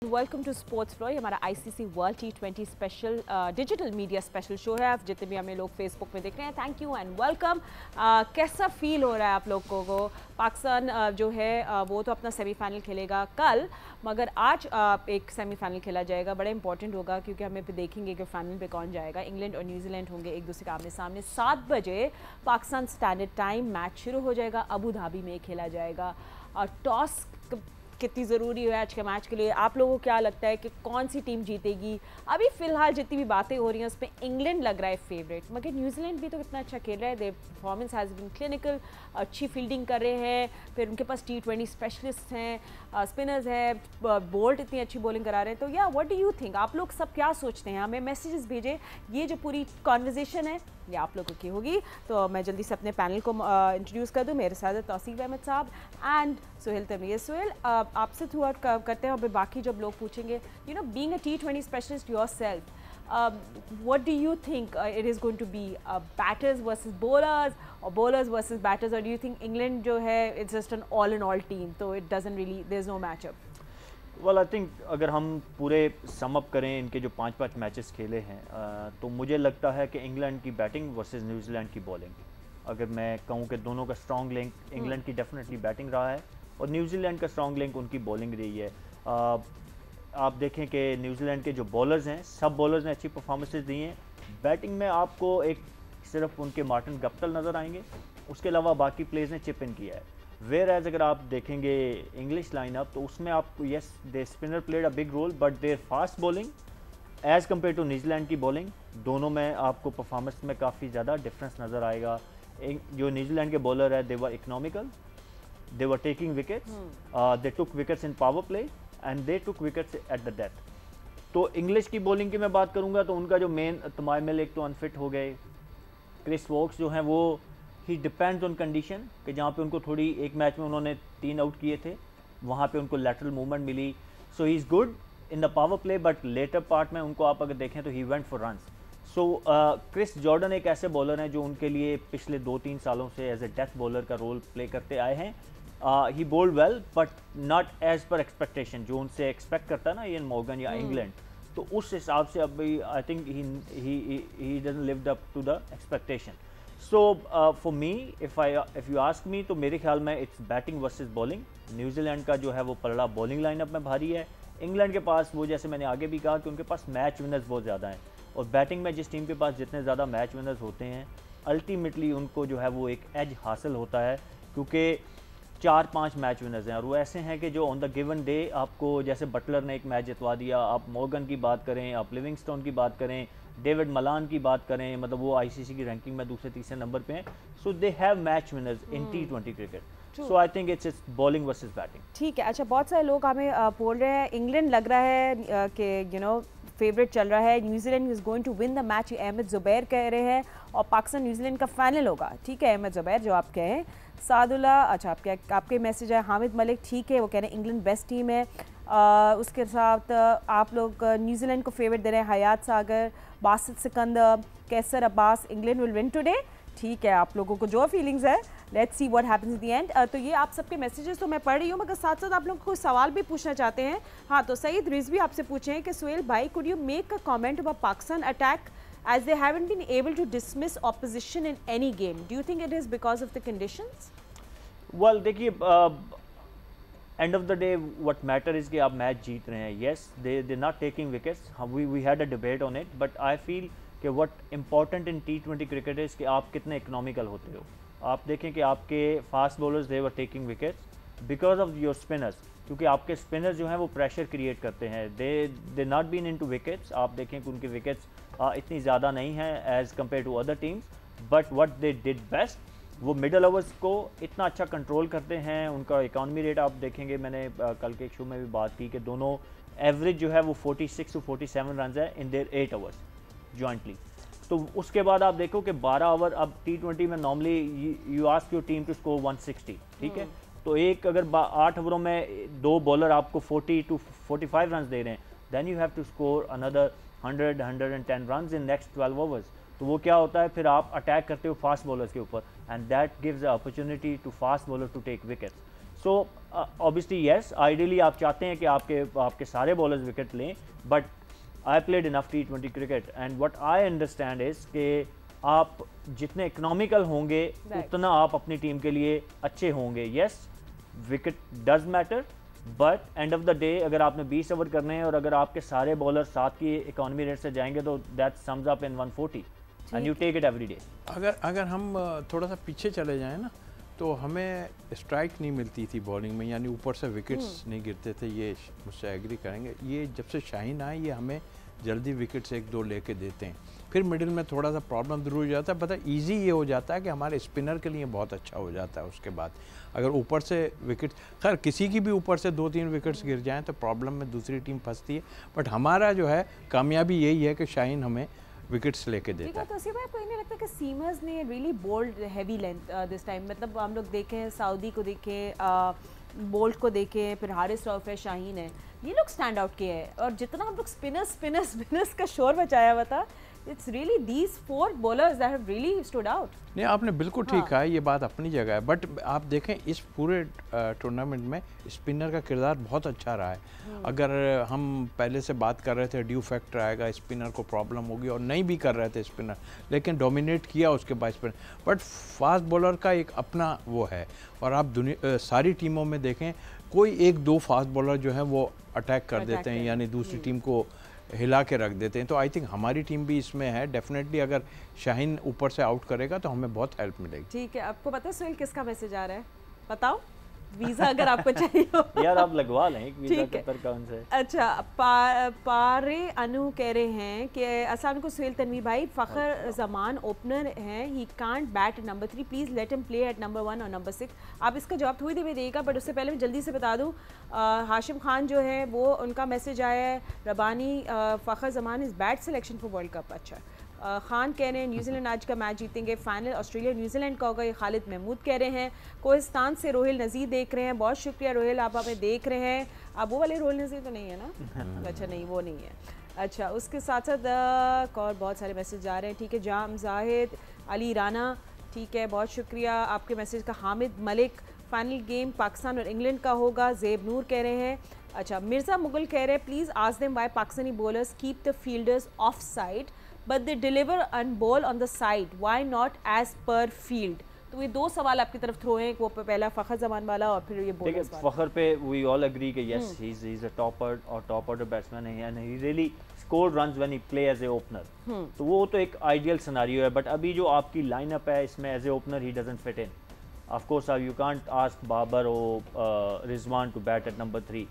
Welcome to sports flow. ये हमारा ICC world T20 special digital media special show है। आप जितने भी हमें लोग फेसबुक पे देख रहे हैं, थैंक यू एंड वेलकम। कैसा फील हो रहा है आप लोगों को? पाकिस्तान जो है वो तो अपना सेमीफाइनल खेलेगा कल, मगर आज एक सेमीफाइनल खेला जाएगा, बड़ा इंपॉर्टेंट होगा क्योंकि हमें फिर देखेंगे कि फाइनल पे कौन जाएगा। इंग्लैंड और न्यूजीलैंड होंगे एक दूसरे के आमने सामने। 7 बजे पाकिस्तान स्टैंडर्ड टाइम मैच शुरू हो जाएगा, अबू धाबी में खेला जाएगा। और टॉस कितनी ज़रूरी है आज के मैच के लिए? आप लोगों को क्या लगता है कि कौन सी टीम जीतेगी? अभी फ़िलहाल जितनी भी बातें हो रही हैं उसमें इंग्लैंड लग रहा है फेवरेट, मगर न्यूजीलैंड भी तो कितना अच्छा खेल रहा है। Their performance has been clinical, अच्छी फील्डिंग कर रहे हैं, फिर उनके पास T20 स्पेशलिस्ट हैं, स्पिनर्स हैं, बोल्ट इतनी अच्छी बॉलिंग करा रहे हैं। तो या व्हाट डू यू थिंक? आप लोग सब क्या सोचते हैं? हमें मैसेजेस भेजें। ये जो पूरी कॉन्वर्जेसन है ये आप लोगों की होगी। तो मैं जल्दी से अपने पैनल को इंट्रोड्यूस कर दूं। मेरे साथ तौसीफ अहमद साहब एंड सुहेल तमीर। सुहेल, आपसे थ्रू आउट करते हैं और बाकी जब लोग पूछेंगे, you know, being a T20 specialist yourself, what do you think it is going to be? Batters versus bowlers or bowlers versus batters, or do you think England जो है it's just an all in all team, so it doesn't really, there's no matchup? Well I think अगर हम पूरे sum up करें इनके जो 5 matches खेले हैं तो मुझे लगता है कि इंग्लैंड की बैटिंग वर्सेस न्यूजीलैंड की बॉलिंग, अगर मैं कहूँ कि दोनों का स्ट्रॉन्ग लिंक इंग्लैंड की डेफिनेटली बैटिंग रहा है और न्यूजीलैंड का स्ट्रॉन्ग लिंक उनकी बॉलिंग रही है। आप देखें कि न्यूजीलैंड के जो बॉलर्स हैं, सब बॉलर्स ने अच्छी परफॉर्मेंसेज दी हैं। बैटिंग में आपको एक सिर्फ उनके मार्टिन गप्टिल नज़र आएंगे, उसके अलावा बाकी प्लेयर्स ने चिप इन किया है। वेयर एज अगर आप देखेंगे इंग्लिश लाइनअप तो उसमें आपको yes they spinner played a big role, but their fast bowling as compare to New Zealand की बॉलिंग, दोनों में आपको परफॉर्मेंस में काफ़ी ज़्यादा डिफरेंस नज़र आएगा। जो न्यूजीलैंड के बॉलर है they were economical, they were taking wickets, they took wickets in power play and they took wickets at the death. तो इंग्लिश की बॉलिंग की मैं बात करूँगा तो उनका जो मेन तमाइल एक तो अनफिट हो गए। क्रिस वोक्स जो हैं वो ही डिपेंड्स ऑन कंडीशन कि जहाँ पे उनको थोड़ी एक मैच में उन्होंने 3 आउट किए थे, वहाँ पे उनको लैटरल मूवमेंट मिली। So he is good in the power play, but later part में उनको आप अगर देखें तो he went for runs. So Chris Jordan एक ऐसे बॉलर हैं जो उनके लिए पिछले 2-3 सालों से एज ए डेथ बॉलर का रोल प्ले करते आए हैं। He bowled well but not as per expectation, जो उनसे एक्सपेक्ट करता है ना इयन मॉर्गन या इंग्लैंड, तो उस हिसाब से अभी I think he doesn't lived up to the expectation. So for me if you ask me तो मेरे ख्याल में it's batting versus bowling. New Zealand का जो है वो पलड़ा बॉलिंग लाइनअप में भारी है। इंग्लैंड के पास वो, जैसे मैंने आगे भी कहा, कि उनके पास मैच विनर्स बहुत ज़्यादा हैं, और बैटिंग में जिस टीम के पास जितने ज़्यादा मैच विनर्स होते हैं अल्टीमेटली उनको जो है वो एक एज हासिल होता है, क्योंकि 4-5 मैच विनर्स हैं और वो ऐसे हैं कि जो ऑन द गिवन डे आपको, जैसे बटलर ने एक मैच जितवा दिया, आप मॉर्गन की बात करें, आप लिविंगस्टोन की बात करें, डेविड मलान की बात करें, मतलब वो आईसीसी की रैंकिंग में दूसरे-तीसरे नंबर पे हैं। So they have match winners in T20 cricket. So I think it's bowling versus batting. ठीक है। अच्छा, बहुत सारे लोग हमें बोल रहे हैं इंग्लैंड लग रहा है कि यू नो फेवरेट चल रहा है, New Zealand is going to win the match, Ahmed Zubair कह रहे हैं, और पाकिस्तान न्यूजीलैंड का फाइनल होगा। ठीक है अहमद ज़ुबैर जो आप कहें। सादुल्ला, अच्छा आपके मैसेज है। हामिद मलिक, ठीक है, वो कह रहे हैं इंग्लैंड बेस्ट टीम है। उसके साथ आप लोग न्यूजीलैंड को फेवरेट दे रहे हैं। Hayat Sagar, Basit Sikandar, Kaiser Abbas, England will win today. ठीक है, आप लोगों को जो फीलिंग्स है, let's see what happens at the end. तो ये आप सबके मैसेजेस तो मैं पढ़ रही हूँ, मगर साथ साथ आप लोग कोई सवाल भी पूछना चाहते हैं। हाँ, तो सईद रिजवी आपसे पूछे हैं कि सुहेल भाई, could you make a comment about Pakistan attack as they haven't been able to dismiss opposition in any game? Do you think it is because of the conditions? Well देखिए, end of the day what matter is कि आप match जीत रहे हैं। Yes they not taking wickets, we had a debate on it, but I feel कि what important in T20 cricket is कि आप कितने इकोनॉमिकल होते हो। आप देखें कि आपके fast bowlers they were taking wickets because of your spinners, क्योंकि आपके स्पिनर्स जो हैं वो प्रेशर क्रिएट करते हैं। They not been into wickets. आप देखें कि उनकी विकेट्स इतनी ज़्यादा नहीं हैं as compare to other teams, but what they did best, वो मिडल ओवर्स को इतना अच्छा कंट्रोल करते हैं। उनका इकॉनमी रेट आप देखेंगे, मैंने कल के एक शो में भी बात की कि दोनों एवरेज जो है वो 46 to 47 रन है इन देयर 8 ओवर्स जॉइंटली। तो उसके बाद आप देखो कि 12 ओवर, अब T20 में normally you ask your team to score 160, ठीक है, तो एक अगर 8 ओवरों में 2 बॉलर आपको 40 to 45 रन दे रहे हैं, then you have to score another 100-110 run in next 12 overs. तो वो क्या होता है, फिर आप अटैक करते हो फास्ट बॉलर्स के ऊपर, and that gives a opportunity to fast bowler to take wickets. So obviously yes, ideally आप चाहते हैं कि आपके सारे बॉलर्स विकेट लें, but I played enough T20 cricket and what I understand is कि आप जितने इकोनॉमिकल होंगे उतना आप अपनी टीम के लिए अच्छे होंगे। Yes, wicket does matter, but and of the day अगर आपने 20 ओवर करने हैं और अगर आपके सारे बॉलर 7 की इकोनॉमी रेट से जाएंगे तो that sums up in 140 and you take it every day. अगर हम थोड़ा सा पीछे चले जाएं ना, तो हमें स्ट्राइक नहीं मिलती थी बॉलिंग में, यानी ऊपर से विकेट्स नहीं गिरते थे। ये मुझसे एग्री करेंगे। ये जब से शाहीन आए ये हमें जल्दी विकेट्स 1-2 लेके देते हैं। फिर मिडिल में थोड़ा सा प्रॉब्लम जरूर हो जाता है, पता ईजी ये हो जाता है कि हमारे स्पिनर के लिए बहुत अच्छा हो जाता है। उसके बाद अगर ऊपर से विकेट, खैर किसी की भी ऊपर से 2-3 विकेट्स गिर जाएँ तो प्रॉब्लम में दूसरी टीम फंसती है, बट हमारा जो है कामयाबी यही है कि शाहीन हमें विकेट्स लेके देता है। तो उसी बात को नहीं लगता कि सीमर्स ने really bowled heavy length this time, मतलब हम लोग देखें सऊदी को देखें, बोल्ट को देखें, फिर हारिस रऊफ है, शाहीन है, ये लोग स्टैंड आउट किए हैं। और जितना हम लोग स्पिनर्स का शोर मचाया हुआ था, it's really these 4 bowlers that have really stood out. नहीं, आपने बिल्कुल ठीक कहा है, ये बात अपनी जगह है, बट आप देखें इस पूरे टूर्नामेंट में स्पिनर का किरदार बहुत अच्छा रहा है। अगर हम पहले से बात कर रहे थे ड्यू फैक्टर आएगा, स्पिनर को प्रॉब्लम होगी, और नहीं भी कर रहे थे स्पिनर, लेकिन डोमिनेट किया उसके बाद स्पिनर। बट फास्ट बॉलर का एक अपना वो है, और आप सारी टीमों में देखें कोई 1-2 फास्ट बॉलर जो है वो अटैक कर देते हैं, यानी दूसरी टीम को हिला के रख देते हैं। तो आई थिंक हमारी टीम भी इसमें है डेफिनेटली। अगर शाहीन ऊपर से आउट करेगा तो हमें बहुत हेल्प मिलेगी। ठीक है, आपको पता है सुहेल किसका मैसेज आ रहा है? बताओ, वीज़ा अगर आपको चाहिए हो। यार आप लगवा लें एक वीज़ा कतर का उनसे। अच्छा, पारे अनु कह रहे हैं कि अस्सलाम वालेकुम सुहेल तनवीर भाई, फ़खर ज़मान ओपनर हैं, he can't bat number 3, please let him play at number 1 और नंबर 6। आप इसका जवाब थोड़ी देर में देगा, बट उससे पहले मैं जल्दी से बता दूँ, हाशिम खान जो है वो उनका मैसेज आया है, Rabbani Fakhar Zaman is bad selection for world cup. अच्छा, खान कह रहे हैं न्यूजीलैंड आज का मैच जीतेंगे, फाइनल ऑस्ट्रेलिया न्यूजीलैंड का होगा। ये खालिद महमूद कह रहे हैं। कोहिस्तान से रोहिल नज़ीर देख रहे हैं, बहुत शुक्रिया रोहिल, आप हमें देख रहे हैं। आप वो वाले रोहिल नज़ीर तो नहीं है ना? अच्छा, नहीं वो नहीं है। अच्छा, उसके साथ साथ और बहुत सारे मैसेज आ रहे हैं। ठीक है, जाम जाहिद, अली राना, ठीक है, बहुत शुक्रिया आपके मैसेज का। हामिद मलिक, फाइनल गेम पाकिस्तान और इंग्लैंड का होगा, ज़ेब नूर कह रहे हैं। अच्छा, मिर्ज़ा मुगल कह रहे हैं please ask them why Pakistani bowlers keep the fielders of side but they deliver and ball on the side, why not as per field? तो ये 2 सवाल आपकी तरफ थ्रो हैं, वो पहला फ़खर ज़मान वाला और फिर ये बॉलर्स वाला। फ़खर पे वी ऑल एग्री कि yes he is a top order batsman है and he really score runs when he play as a opener. तो वो तो एक आइडियल सिनेरियो है, बट अभी जो आपकी लाइनअप है इसमें as a opener he doesn't fit in. Of course you can't ask Babar और Rizwan to bat at number 3।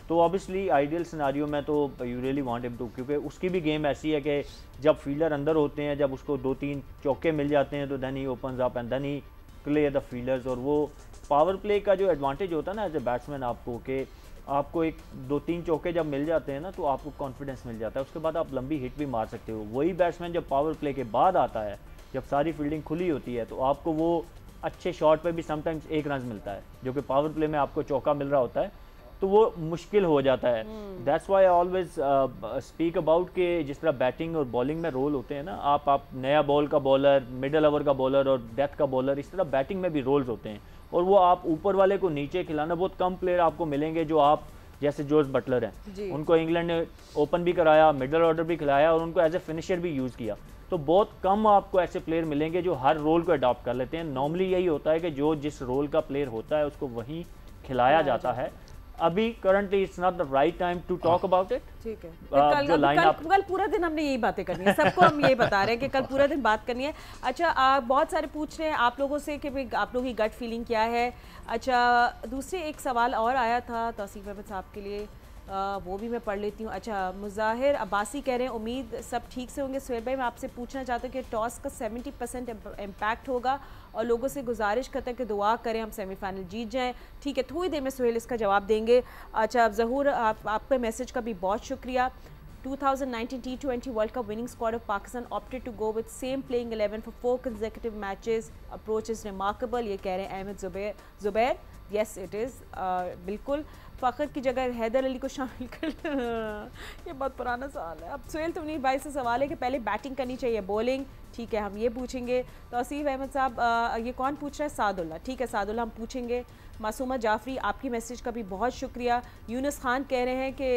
तो ऑब्वियसली आइडियल सिनारियो में तो you really want him to, क्योंकि उसकी भी गेम ऐसी है कि जब फील्डर अंदर होते हैं, जब उसको 2-3 चौके मिल जाते हैं तो then he opens up and then he play the fielders. और वो पावर प्ले का जो एडवांटेज होता है ना एज ए बैट्समैन आपको, कि आपको 1-2-3 चौके जब मिल जाते हैं ना तो आपको कॉन्फिडेंस मिल जाता है, उसके बाद आप लंबी हिट भी मार सकते हो। वही बैट्समैन जब पावर प्ले के बाद आता है, जब सारी फील्डिंग खुली होती है, तो आपको वो अच्छे शॉट पे भी समटाइम्स 1 रन मिलता है, जो कि पावर प्ले में आपको चौका मिल रहा होता है, तो वो मुश्किल हो जाता है। That's why I always speak about कि जिस तरह बैटिंग और बॉलिंग में रोल होते हैं ना, आप नया बॉल का बॉलर, मिडल ओवर का बॉलर और डेथ का बॉलर, इस तरह बैटिंग में भी रोल्स होते हैं। और वो आप ऊपर वाले को नीचे खिलाना, बहुत कम प्लेयर आपको मिलेंगे जो आप जैसे जोस बटलर हैं, उनको इंग्लैंड ने ओपन भी कराया, मिडल ऑर्डर भी खिलाया और उनको एज ए फिनिशर भी यूज़ किया। तो बहुत कम आपको ऐसे प्लेयर मिलेंगे जो हर रोल को अडॉप्ट कर लेते हैं। नॉर्मली यही होता है कि जो जिस रोल का प्लेयर होता है उसको वहीं खिलाया जाता है। अभी currently it's not the right time to talk about it. ठीक है, कल पूरा दिन हमने यही बातें करनी है, सबको हम यही बता रहे हैं कि कल पूरा दिन बात करनी है। अच्छा, बहुत सारे पूछ रहे हैं आप लोगों से कि भाई आप लोगों की गट फीलिंग क्या है। अच्छा, दूसरे एक सवाल और आया था तौसीफ अहमद साहब के लिए, वो भी मैं पढ़ लेती हूँ। अच्छा, मुजाहिर अब्बासी कह रहे हैं उम्मीद सब ठीक से होंगे। सुहेल भाई, मैं आपसे पूछना चाहती हूँ कि टॉस का 70% इम्पैक्ट होगा और लोगों से गुजारिश करते हैं कि दुआ करें हम सेमीफाइनल जीत जाएं। ठीक है, थोड़ी देर में सुहेल इसका जवाब देंगे। अच्छा, ज़हूर आपके मैसेज का भी बहुत शुक्रिया। 2019 T20 World Cup winning squad of Pakistan opted to go with same playing 11 for 4 consecutive matches. Approach is remarkable, ये कह रहे हैं Ahmed Zubair. Yes it is, बिल्कुल। फ़खर की जगह हैदर अली को शामिल कर ये बहुत पुराना सवाल है। अब सुहेल तुमनीर भाई से सवाल है कि पहले बैटिंग करनी चाहिए बॉलिंग, ठीक है हम ये पूछेंगे। तौसीफ अहमद साहब ये कौन पूछ रहा है? सादुल्ला, ठीक है सादुल्ला हम पूछेंगे। मासूमा जाफरी आपकी मैसेज का भी बहुत शुक्रिया। यूनुस खान कह रहे हैं कि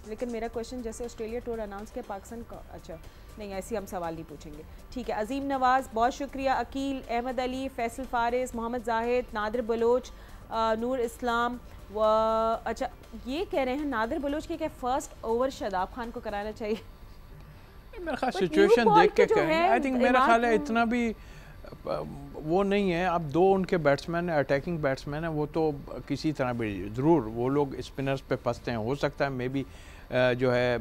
लेकिन मेरा क्वेश्चन जैसे ऑस्ट्रेलिया टूर अनाउंस किया पाकिस्तान का, अच्छा नहीं ऐसी हम सवाल नहीं पूछेंगे, ठीक है। अजीम नवाज़ बहुत शुक्रिया। अकील, अहमद अली, फैसल फारिस, मोहम्मद जाहिद, नादिर बलोच, नूर इस्लाम व अच्छा ये कह रहे हैं नादिर बलोच के क्या फर्स्ट ओवर शादाब खान को कराना चाहिए? मेरा ख्याल सिचुएशन देख के कहेंगे। आई थिंक मेरा ख्याल है इतना भी वो नहीं है। अब दो उनके बैट्समैन अटैकिंग बैट्समैन हैं, वो तो किसी तरह भी ज़रूर वो लोग स्पिनर्स पे फंसते हैं। हो सकता है मे बी जो है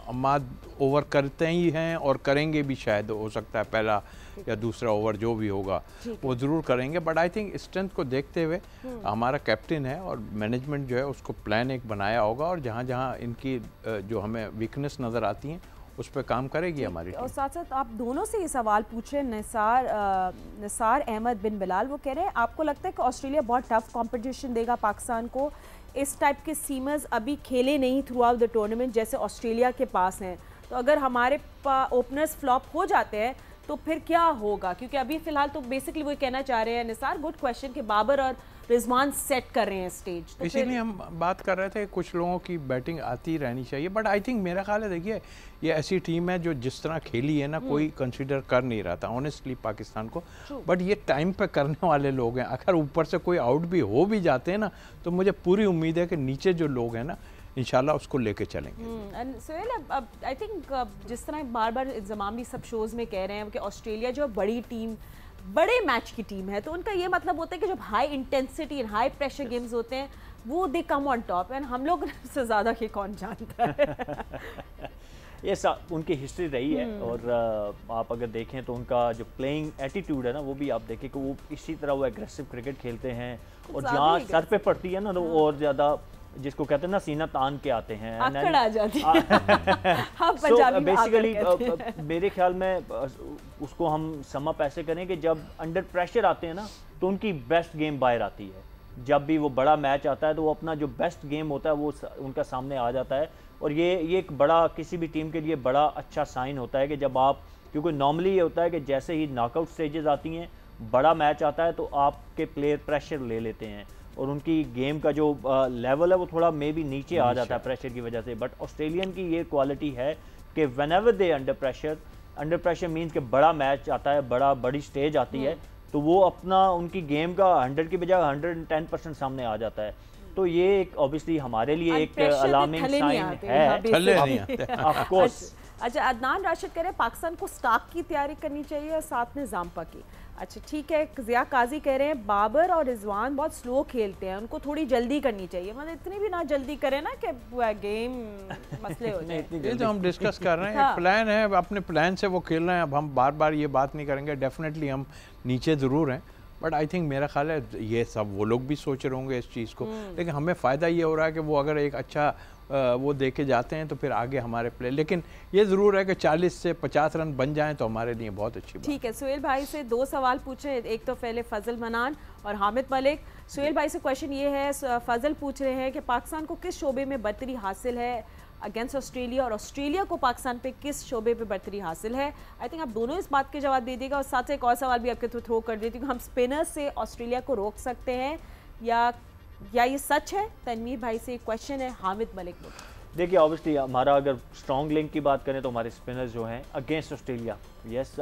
अम्माद ओवर करते ही हैं और करेंगे भी, शायद हो सकता है पहला या दूसरा ओवर जो भी होगा वो ज़रूर करेंगे। बट आई थिंक स्ट्रेंथ को देखते हुए हमारा कैप्टन है और मैनेजमेंट जो है उसको प्लान एक बनाया होगा और जहाँ जहाँ इनकी जो हमें वीकनेस नज़र आती हैं उस पर काम करेगी हमारी टीम। और साथ साथ आप दोनों से ये सवाल पूछ रहे हैं निसार अहमद बिन बिलाल, वो कह रहे हैं आपको लगता है कि ऑस्ट्रेलिया बहुत टफ कंपटीशन देगा पाकिस्तान को? इस टाइप के सीमर्स अभी खेले नहीं थ्रू आउट द टूर्नामेंट जैसे ऑस्ट्रेलिया के पास हैं, तो अगर हमारे ओपनर्स फ्लॉप हो जाते हैं तो फिर क्या होगा? क्योंकि अभी फिलहाल तो बेसिकली वो कहना चाह रहे हैं निसार, गुड क्वेश्चन, कि बाबर और रिजवान सेट कर रहे हैं स्टेज, तो इसीलिए हम बात कर रहे थे कुछ लोगों की बैटिंग आती रहनी चाहिए। बट आई थिंक मेरा ख्याल है देखिए ये ऐसी टीम है जो जिस तरह खेली है ना कोई कंसीडर कर नहीं रहा था ऑनेस्टली पाकिस्तान को, बट ये टाइम पे करने वाले लोग हैं। अगर ऊपर से कोई आउट भी हो भी जाते हैं ना तो मुझे पूरी उम्मीद है कि नीचे जो लोग हैं ना इंशाल्लाह उसको लेके चलेंगे। सुहेल अब आई थिंक जिस तरह बार बार इंजमाम भी सब शोज़ में कह रहे हैं कि ऑस्ट्रेलिया जो बड़ी टीम बड़े मैच की टीम है, तो उनका ये मतलब होता है कि जब high intensity and high pressure games होते हैं वो दे कम ऑन टॉप, एंड हम लोग से ज़्यादा ये कौन जानता है। ये उनकी हिस्ट्री रही है और आप अगर देखें तो उनका जो प्लेइंग एटीट्यूड है ना वो भी आप देखें कि वो इसी तरह वो एग्रेसिव क्रिकेट खेलते हैं और जहाँ सर पे पड़ती है ना तो और ज़्यादा जिसको कहते हैं ना सीना तान के आते हैं, अकड़ आ जाती है। हाँ, पंजाबी में बेसिकली मेरे ख्याल में उसको हम सम अप ऐसे करें कि जब अंडर प्रेशर आते हैं ना तो उनकी बेस्ट गेम बाहर आती है। जब भी वो बड़ा मैच आता है तो वो अपना जो बेस्ट गेम होता है वो उनका सामने आ जाता है और ये एक बड़ा किसी भी टीम के लिए बड़ा अच्छा साइन होता है कि जब आप, क्योंकि नॉर्मली ये होता है कि जैसे ही नॉकआउट स्टेजेस आती हैं बड़ा मैच आता है तो आपके प्लेयर प्रेशर ले लेते हैं और उनकी गेम का जो लेवल है वो थोड़ा मे बी नीचे आ जाता है प्रेशर की वजह से। बट ऑस्ट्रेलियन की ये क्वालिटी है कि whenever they under pressure means कि बड़ा मैच आता है, बड़ी स्टेज आती है तो वो अपना उनकी गेम का 100 की बजाय 110% सामने आ जाता है। तो ये एक ऑब्वियसली हमारे लिए एक अलार्मिंग साइन है ऑफ कोर्स। अच्छा, अदनान राशिद कह रहे हैं पाकिस्तान को स्टार्क की तैयारी करनी चाहिए और साथ में जाम्पा की। अच्छा ठीक है। ज़िया काजी कह रहे हैं बाबर और रिजवान बहुत स्लो खेलते हैं, उनको थोड़ी जल्दी करनी चाहिए। मतलब इतनी भी ना जल्दी करें ना कि गेम मसले हो जाए। ये तो हम डिस्कस कर रहे हैं, हाँ। प्लान है, अपने प्लान से वो खेल रहे हैं। अब हम बार बार ये बात नहीं करेंगे, डेफिनेटली हम नीचे ज़रूर हैं बट आई थिंक मेरा ख्याल है ये सब वो लोग भी सोच रहे होंगे इस चीज़ को, लेकिन हमें फ़ायदा ये हो रहा है कि वो अगर एक अच्छा वो दे के जाते हैं तो फिर आगे हमारे प्ले, लेकिन ये ज़रूर है कि 40 से 50 रन बन जाएं तो हमारे लिए बहुत अच्छी बात। ठीक है। सुहेल भाई से 2 सवाल पूछे, एक तो पहले फजल मनान और हामिद मलिक। सुहेल भाई से क्वेश्चन ये है, फजल पूछ रहे हैं कि पाकिस्तान को किस शोबे में बर्तरी हासिल है अगेंस्ट ऑस्ट्रेलिया और ऑस्ट्रेलिया को पाकिस्तान पे किस शोबे पे बर्तरी हासिल है। आई थिंक आप दोनों इस बात के जवाब दे देगा और साथ एक और सवाल भी आपके थ्रो कर देती हूँ, हम स्पिनर से ऑस्ट्रेलिया को रोक सकते हैं या ये सच है? तनवीर भाई से क्वेश्चन है, हामिद मलिक। देखिए ऑब्वियसली हमारा अगर स्ट्रॉन्ग लिंक की बात करें तो हमारे स्पिनर्स जो हैं against Australia, yes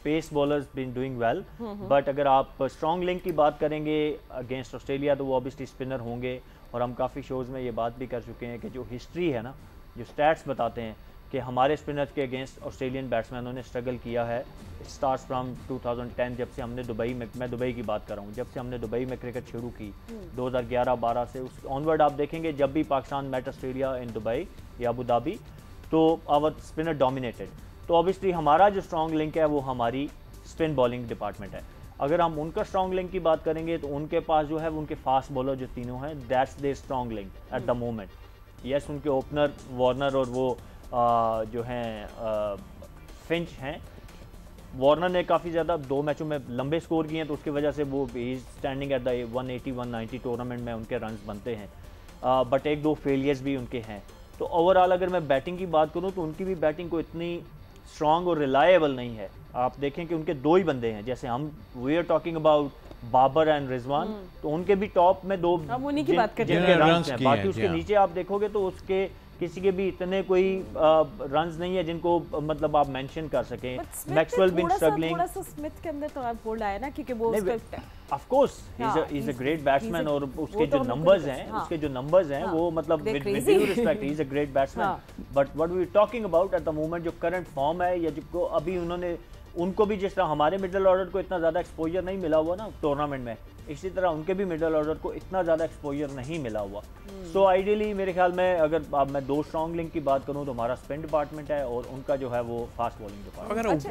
pace bowlers been doing well, but अगर आप स्ट्रॉन्ग लिंक की बात करेंगे अगेंस्ट ऑस्ट्रेलिया तो वो ऑब्वियसली स्पिनर होंगे। और हम काफ़ी शोज़ में ये बात भी कर चुके हैं कि जो हिस्ट्री है ना, जो स्टैट्स बताते हैं कि हमारे स्पिनर्स के अगेंस्ट ऑस्ट्रेलियन बैट्समैनों ने स्ट्रगल किया है। स्टार्ट्स फ्राम 2010 जब से हमने दुबई में, मैं दुबई की बात कर रहा हूँ, जब से हमने दुबई में क्रिकेट शुरू की 2011-12 से उस ऑनवर्ड आप देखेंगे जब भी Pakistan met Australia in Dubai या अबू धाबी तो आवर स्पिनर डोमिनेटेड। तो ऑब्वियसली हमारा जो स्ट्रॉन्ग लिंक है वो हमारी स्पिन बॉलिंग डिपार्टमेंट है। अगर हम उनका स्ट्रॉन्ग लिंक की बात करेंगे तो उनके पास जो है उनके फास्ट बॉलर जो तीनों हैं that's their strong link at the moment. Yes उनके ओपनर वार्नर और वो जो हैं फिंच हैं वार्नर ने काफ़ी ज़्यादा 2 मैचों में लंबे स्कोर किए हैं, तो उसकी वजह से वो स्टैंडिंग एट द 180-190 टूर्नामेंट में उनके रन बनते हैं, बट 1-2 फेलियर्स भी उनके हैं। तो ओवरऑल अगर मैं बैटिंग की बात करूं तो उनकी भी बैटिंग को इतनी स्ट्रॉन्ग और रिलायबल नहीं है। आप देखें कि उनके 2 ही बंदे हैं, जैसे हम we are talking about Babar and Rizwan, तो उनके भी टॉप में 2 उन्हीं की बात करते हैं, बाकी उसके नीचे आप देखोगे तो उसके किसी के भी इतने कोई रन्स नहीं है जिनको मतलब आप मेंशन कर सकें। मैक्सवेल बिन स्ट्रगलिंग, थोड़ा सा स्मिथ के अंदर तो आप होल्ड आया ना, क्योंकि वो of course he is a great batsman, और उसके जो नंबर्स हैं, उसके जो नंबर्स हैं वो मतलब with due respect he is a great batsman, but what we talking about at the moment जो करंट फॉर्म है, या जो अभी उन्होंने, उनको भी जिस तरह हमारे मिडिल ऑर्डर को इतना ज़्यादा एक्सपोजर नहीं मिला हुआ ना टूर्नामेंट में, इसी तरह उनके भी मिडिल ऑर्डर को इतना ज़्यादा एक्सपोजर नहीं मिला हुआ। सो आइडियली मेरे ख्याल में अगर अब मैं 2 स्ट्रॉन्ग लिंक की बात करूं तो हमारा स्पिन डिपार्टमेंट है और उनका जो है वो फास्ट बॉलिंग डिपार्टमेंट।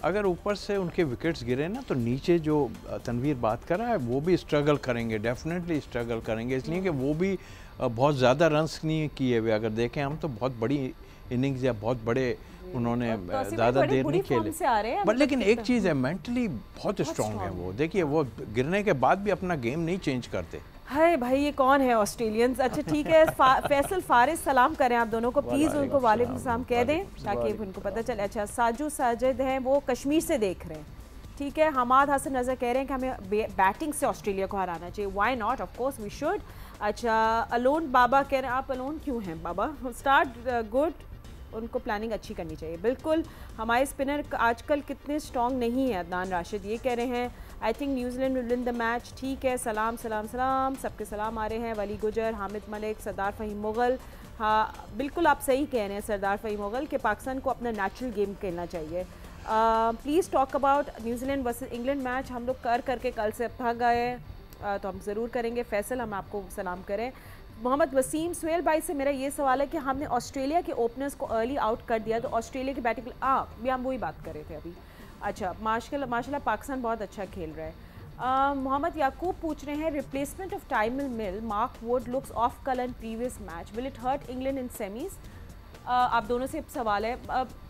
अगर ऊपर से उनके विकेट्स गिरे ना, तो नीचे जो तनवीर बात कर रहा है वो भी स्ट्रगल करेंगे, डेफिनेटली स्ट्रगल करेंगे, इसलिए कि वो भी बहुत ज़्यादा रन्स नहीं किए हुए। अगर देखें हम तो बहुत बड़ी इनिंग्स या बहुत बड़े उन्होंने ज़्यादा देर नहीं खेले, बट लेकिन एक चीज़ है, मेंटली बहुत स्ट्रॉन्ग है वो। देखिए वो गिरने के बाद भी अपना गेम नहीं चेंज करते। हाय भाई, ये कौन है ऑस्ट्रेलियंस? अच्छा ठीक है, फैसल फारिस सलाम करें आप दोनों को, प्लीज़ उनको वालेकुम सलाम कह दें ताकि उनको पता चले। अच्छा, साजू साजिद हैं, वो कश्मीर से देख रहे हैं, ठीक है। हमाद हसन नज़र कह रहे हैं कि हमें बैटिंग से ऑस्ट्रेलिया को हराना चाहिए, why not, of course we should. अच्छा, अलोन बाबा कह रहे हैं, आप अलोन क्यों हैं बाबा? स्टार्ट गुड, उनको प्लानिंग अच्छी करनी चाहिए। बिल्कुल, हमारे स्पिनर आजकल कितने स्ट्रॉन्ग नहीं है, अदनान राशिद ये कह रहे हैं। I think New Zealand will win the match, ठीक है। सलाम सलाम सलाम, सबके सलाम आ रहे हैं। वली गुजर, हामिद मलिक, सरदार फ़हीम मुग़ल, हाँ बिल्कुल आप सही कह रहे हैं सरदार फ़हीम मुग़ल कि पाकिस्तान को अपना नेचुरल गेम खेलना चाहिए। Please talk about New Zealand versus England match. हम लोग करके कल से थक गए, तो हम ज़रूर करेंगे। फैसल, हम आपको सलाम करें। मोहम्मद वसीम, सुहेल भाई से मेरा ये सवाल है कि हमने ऑस्ट्रेलिया के ओपनर्स को अर्ली आउट कर दिया, तो ऑस्ट्रेलिया की बैटिंग भी हम वही बात कर रहे थे अभी। अच्छा, माशाल्लाह पाकिस्तान बहुत अच्छा खेल रहा है। मोहम्मद याकूब पूछ रहे हैं, replacement of Tymal Mills, Mark Wood looks of colour in previous match, will it hurt England in semis? आप दोनों से सवाल है।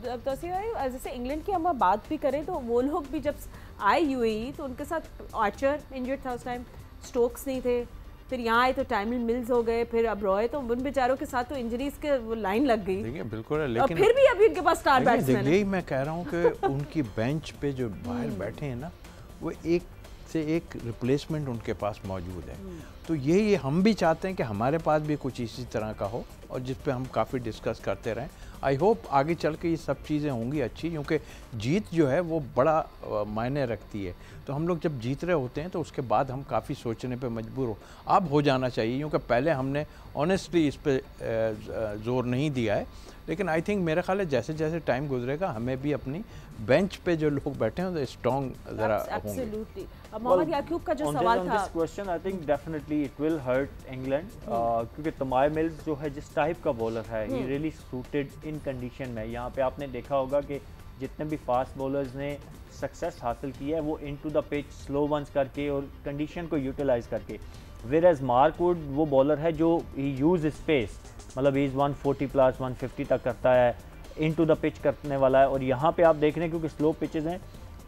तो जैसे इंग्लैंड की हम बात भी करें तो वो लोग भी जब आए यूएई तो उनके साथ आर्चर इंजर्ड था उस टाइम, स्टोक्स नहीं थे, फिर यहाँ आए तो टाइमल मिल्स हो गए, फिर अब रॉय, तो उन बेचारों के साथ तो इंजरीज के वो लाइन लग गई। देखिए बिल्कुल है, लेकिन फिर भी अभी उनके पास स्टार बैट्समैन है। यही मैं कह रहा हूँ कि उनकी बेंच पे जो बाहर बैठे हैं ना, वो एक से एक रिप्लेसमेंट उनके पास मौजूद है। तो यही हम भी चाहते हैं कि हमारे पास भी कुछ इसी तरह का हो, और जिस पे हम काफ़ी डिस्कस करते रहें। आई होप आगे चल के ये सब चीज़ें होंगी अच्छी, क्योंकि जीत जो है वो बड़ा मायने रखती है। तो हम लोग जब जीत रहे होते हैं तो उसके बाद हम काफ़ी सोचने पे मजबूर अब हो जाना चाहिए, क्योंकि पहले हमने ऑनेस्टली इस पे ज़ोर नहीं दिया है। लेकिन आई थिंक मेरा ख्याल है जैसे जैसे टाइम गुजरेगा हमें भी अपनी बेंच पे जो लोग बैठे हैं तो स्ट्रॉन्ग ज़रा होंगे। मोहम्मद याकूब का जो सवाल था, question I think definitely it will hurt England, क्योंकि तमाम मिल्स जो है जिस टाइप का बॉलर है, he really suited in condition में। यहाँ पे आपने देखा होगा कि जितने भी फास्ट बॉलर्स ने सक्सेस हासिल की है वो into the pitch slow ones करके और कंडीशन को यूटिलाइज करके, वेयर एज मार्क वुड वो बॉलर है जो ही यूज स्पेस, मतलब इज़ 140 प्लस 150 तक करता है, इनटू द पिच करने वाला है। और यहाँ पे आप देख रहे हैं क्योंकि स्लो पिचेस हैं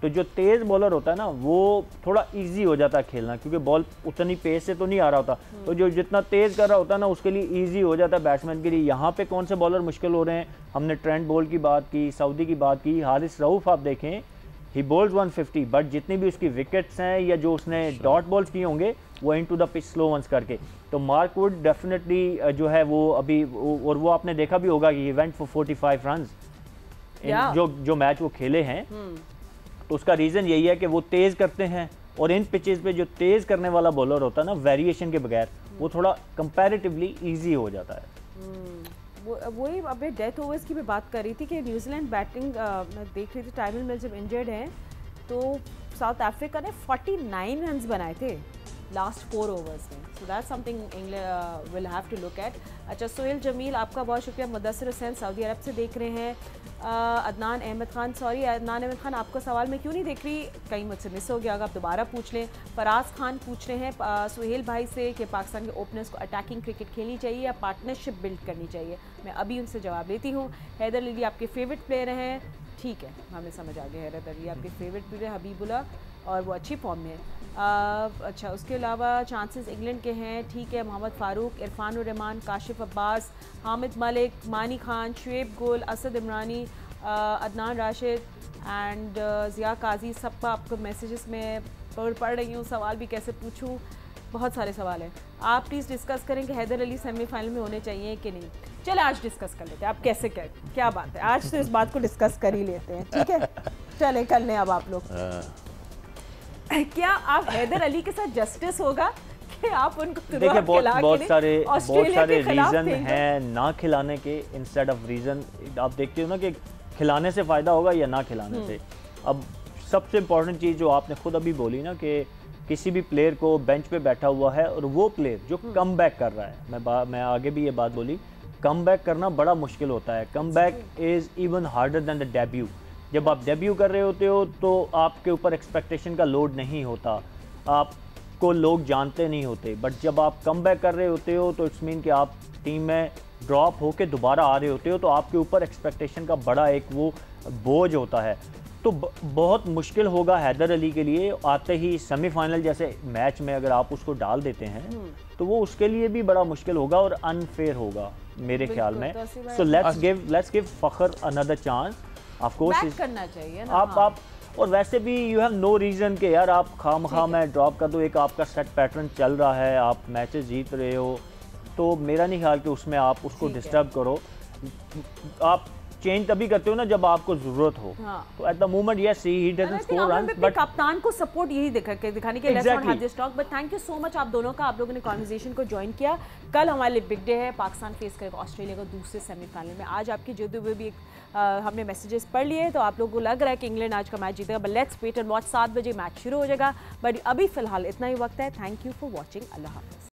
तो जो तेज़ बॉलर होता है ना वो थोड़ा इजी हो जाता है खेलना, क्योंकि बॉल उतनी पेस से तो नहीं आ रहा होता, तो जो जितना तेज़ कर रहा होता है ना उसके लिए इजी हो जाता है बैट्समैन के लिए। यहाँ पे कौन से बॉलर मुश्किल हो रहे हैं, हमने ट्रेंट बोल्ट की बात की, सऊदी की बात की, हारिस रऊफ आप देखें ही बॉल्स 150, बट जितनी भी उसकी विकेट्स हैं या जो उसने डॉट बॉल्स किए होंगे वो into the pitch slow ones करके। तो मार्क वुड डेफिनेटली जो है वो अभी, और वो आपने देखा भी होगा कि इवेंट फॉर 45 रन जो मैच वो खेले हैं, तो उसका रीज़न यही है कि वो तेज़ करते हैं, और इन पिचेस पे जो तेज़ करने वाला बॉलर होता है ना वेरिएशन के बगैर, वो थोड़ा कंपैरेटिवली इजी हो जाता है। वही अभी डेथ ओवर्स की भी बात कर रही थी कि न्यूजीलैंड बैटिंग मैं देख रही थी, टाइमल मिल जब इंजर्ड हैं तो साउथ अफ्रीका ने 49 रन्स बनाए थे लास्ट 4 ओवर्स में, so that's something England will have to look at. अच्छा, सोहेल जमील आपका बहुत शुक्रिया। मुदस्सिर हुसैन सऊदी अरब से देख रहे हैं। अदनान अहमद खान, सॉरी अदनान अहमद खान आपका सवाल मैं क्यों नहीं देख रही, कहीं मुझसे मिस हो गया होगा, आप दोबारा पूछ लें। फराज खान पूछ रहे हैं सुहेल भाई से कि पाकिस्तान के ओपनर्स को अटैकिंग क्रिकेट खेलनी चाहिए या पार्टनरशिप बिल्ड करनी चाहिए। मैं अभी उनसे जवाब लेती हूँ। हैदर अली आपके फेवरेट प्लेयर हैं, ठीक है, हमें समझ आ गया। हैदर अली आपके फेवरेट प्लेयर, हबीबुल्ला, और वो अच्छी फॉर्म में है। अच्छा, उसके अलावा चांसेस इंग्लैंड के हैं, ठीक है। मोहम्मद फ़ारूक, इरफान उर रहमान, काशिफ अब्बास, हामिद मलिक, मानी खान, शुएब गोल, असद इमरानी, अदनान राशिद एंड ज़िया काजी, सबका आपको मैसेजेस में पढ़ रही हूँ। सवाल भी कैसे पूछूँ, बहुत सारे सवाल हैं। आप प्लीज़ डिस्कस करें कि हैदर अली सेमीफाइनल में होने चाहिए कि नहीं। चले आज डिस्कस कर लेते हैं, आप कैसे क्या बात है, आज तो इस बात को डिस्कस कर ही लेते हैं, ठीक है। चले कर लें अब आप लोग। क्या आप हैदर अली के साथ जस्टिस होगा कि आप उनको देखिए बहुत सारे रीज़न हैं ना खिलाने के, इंस्टेड ऑफ रीज़न आप देखते हो ना कि खिलाने से फ़ायदा होगा या ना खिलाने से। अब सबसे इम्पॉर्टेंट चीज़ जो आपने खुद अभी बोली ना कि किसी भी प्लेयर को बेंच पे बैठा हुआ है और वो प्लेयर जो कम बैक कर रहा है, मैं आगे भी ये बात बोली, कम बैक करना बड़ा मुश्किल होता है। Come back is even harder than the debut. जब आप डेब्यू कर रहे होते हो तो आपके ऊपर एक्सपेक्टेशन का लोड नहीं होता, आपको लोग जानते नहीं होते। बट जब आप कम बैक कर रहे होते हो तो इट्स मीन कि आप टीम में ड्रॉप होके दोबारा आ रहे होते हो, तो आपके ऊपर एक्सपेक्टेशन का बड़ा एक वो बोझ होता है। तो बहुत मुश्किल होगा हैदर अली के लिए आते ही सेमीफाइनल जैसे मैच में अगर आप उसको डाल देते हैं तो वो उसके लिए भी बड़ा मुश्किल होगा और अनफेयर होगा मेरे ख्याल में। So let's give Fakhar another chance. Of course करना चाहिए ना, आप और वैसे भी यू हैव नो रीज़न कि यार आप खामखा मैं ड्रॉप कर दो। एक आपका सेट पैटर्न चल रहा है, आप मैचेस जीत रहे हो, तो मेरा नहीं ख्याल कि उसमें आप उसको डिस्टर्ब करो। आप चेंज तभी करते हो ना जब आपको जरूरत हो। हाँ। तो eight the moment yes he doesn't score runs, but कप्तान को सपोर्ट यही दिखाने के let's not have this talk. But thank you so much आप दोनों का, आप लोगों ने कॉन्वर्सेशन को ज्वाइन किया। कल हमारे लिए बिग डे है, पाकिस्तान फेस करेगा ऑस्ट्रेलिया को दूसरे सेमीफाइनल में। आज आपकी जीते हुए भी हमने मैसेजेस पढ़ लिए, तो आप लोगों को लग रहा है कि इंग्लैंड आज का मैच जीतेगा, but let's wait and watch. 7 बजे मैच शुरू हो जाएगा, बट अभी फिलहाल इतना ही वक्त है। थैंक यू फॉर वॉचिंग, अल्लाह हाफिज़।